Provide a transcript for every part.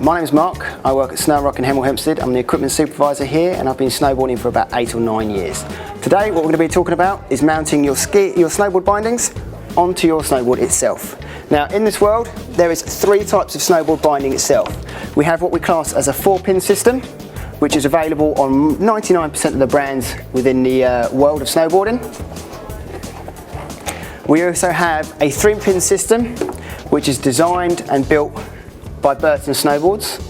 my name's Mark. I work at Snow Rock in Hemel Hempstead. I'm the equipment supervisor here and I've been snowboarding for about 8 or 9 years. Today what we're going to be talking about is mounting your snowboard bindings onto your snowboard itself. Now in this world there is 3 types of snowboard binding itself. We have what we class as a 4-pin system, which is available on 99% of the brands within the world of snowboarding. We also have a 3-pin system, which is designed and built by Burton Snowboards,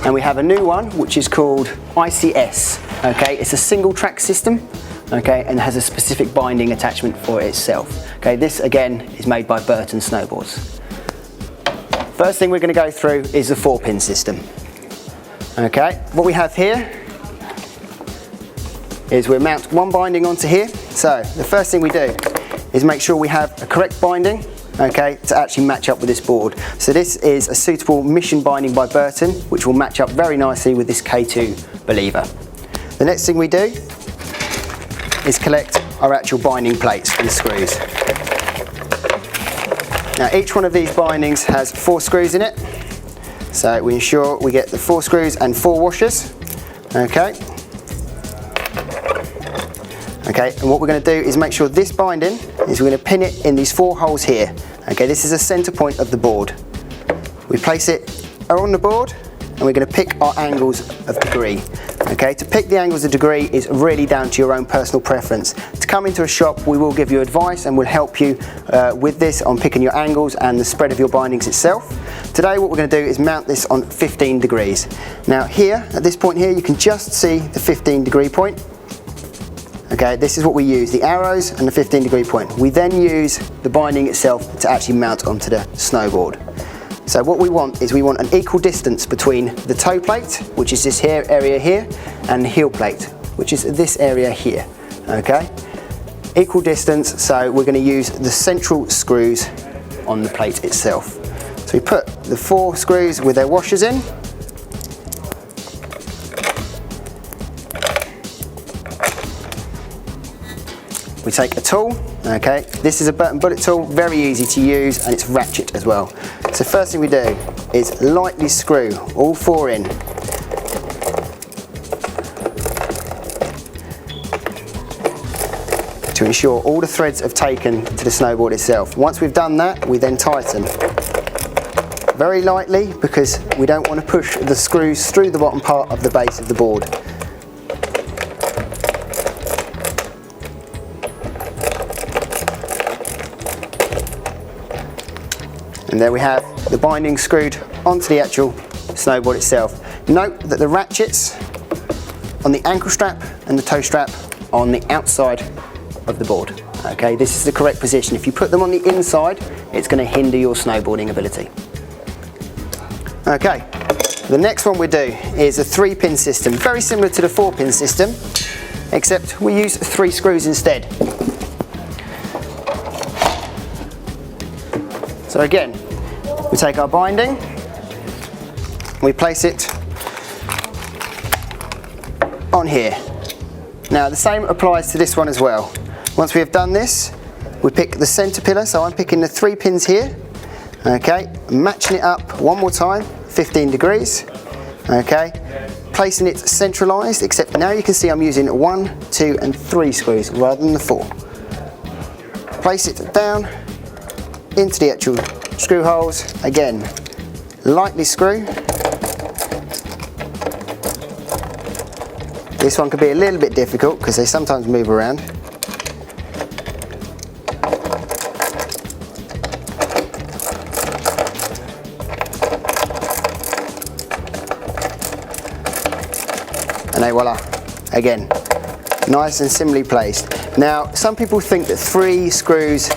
and we have a new one which is called ICS. Okay, it's a single track system, okay, and has a specific binding attachment for itself. Okay, this again is made by Burton Snowboards. First thing we're going to go through is the 4-pin system. Okay, what we have here is we mount one binding onto here. So the first thing we do is make sure we have a correct binding, okay, to actually match up with this board. So this is a suitable mission binding by Burton, which will match up very nicely with this K2 believer. The next thing we do is collect our actual binding plates and screws. Now each one of these bindings has 4 screws in it, so we ensure we get the 4 screws and 4 washers. Okay. Okay, and what we're going to do is make sure this binding is we're going to pin it in these 4 holes here. Okay, this is a center point of the board. We place it on the board and we're going to pick our angles of degree. Okay, to pick the angles of degree is really down to your own personal preference. To come into a shop, we will give you advice and we'll help you with this on picking your angles and the spread of your bindings itself. Today what we're going to do is mount this on 15 degrees. Now here, at this point here, you can just see the 15 degree point. Okay, this is what we use, the arrows and the 15 degree point. We then use the binding itself to actually mount onto the snowboard. So what we want is we want an equal distance between the toe plate, which is this here area here, and the heel plate, which is this area here. Okay, equal distance, so we're going to use the central screws on the plate itself. So we put the 4 screws with their washers in. We take a tool, okay, this is a Burton bullet tool, very easy to use and it's ratchet as well. So first thing we do is lightly screw all 4 in. To ensure all the threads have taken to the snowboard itself. Once we've done that, we then tighten. Very lightly because we don't want to push the screws through the bottom part of the base of the board. And there we have the binding screwed onto the actual snowboard itself. Note that the ratchets on the ankle strap and the toe strap are on the outside of the board. Okay, this is the correct position. If you put them on the inside, it's going to hinder your snowboarding ability. Okay, the next one we do is a 3-pin system, very similar to the 4-pin system, except we use 3 screws instead. So again, we take our binding, we place it on here. Now the same applies to this one as well. Once we have done this, we pick the center pillar, so I'm picking the 3 pins here, okay, matching it up one more time, 15 degrees, okay, placing it centralized, except now you can see I'm using 1, 2 and 3 screws rather than the 4. Place it down into the actual screw holes, again lightly screw. This one can be a little bit difficult because they sometimes move around. And then voila, again nice and similarly placed. Now some people think that 3 screws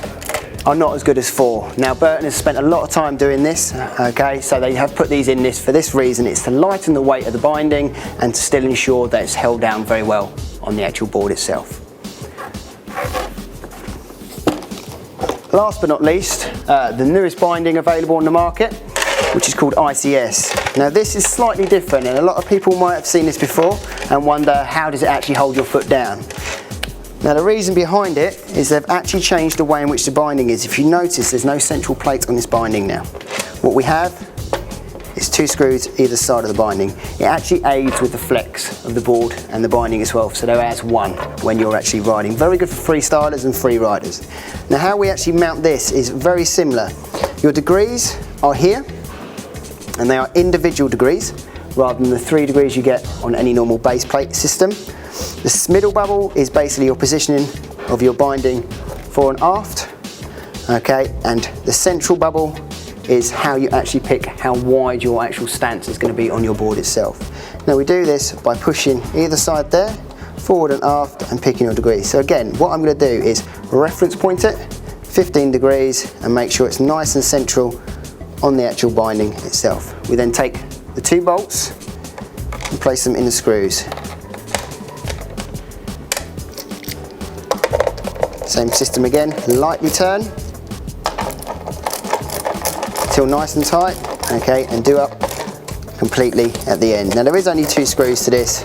are not as good as 4. Now Burton has spent a lot of time doing this, okay, so they have put these in this for this reason. It's to lighten the weight of the binding and to still ensure that it's held down very well on the actual board itself. Last but not least, the newest binding available on the market, which is called ICS. Now this is slightly different and a lot of people might have seen this before and wonder how does it actually hold your foot down. Now the reason behind it is they've actually changed the way in which the binding is. If you notice, there's no central plate on this binding now. What we have It's 2 screws either side of the binding. It actually aids with the flex of the board and the binding as well, so there as one when you're actually riding. Very good for freestylers and free riders. Now how we actually mount this is very similar. Your degrees are here, and they are individual degrees rather than the 3 degrees you get on any normal base plate system. This middle bubble is basically your positioning of your binding fore and aft, okay, and the central bubble is how you actually pick how wide your actual stance is going to be on your board itself. Now we do this by pushing either side there, forward and aft, and picking your degrees. So again, what I'm going to do is reference point it 15 degrees and make sure it's nice and central on the actual binding itself. We then take the 2 bolts and place them in the screws. Same system again, lightly turn till nice and tight, okay, and do up completely at the end. Now there is only 2 screws to this,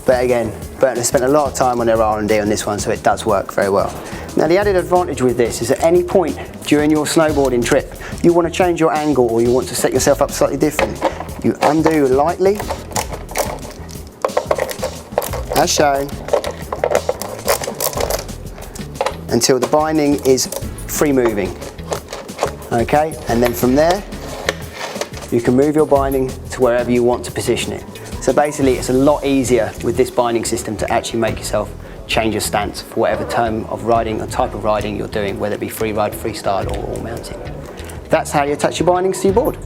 but again, Burton has spent a lot of time on their R&D on this one, so it does work very well. Now the added advantage with this is at any point during your snowboarding trip, you want to change your angle or you want to set yourself up slightly different. You undo lightly, as shown, until the binding is free moving. Okay, and then from there you can move your binding to wherever you want to position it. So basically it's a lot easier with this binding system to actually make yourself change your stance for whatever term of riding or type of riding you're doing, whether it be free ride, freestyle or all mountain. That's how you attach your bindings to your board.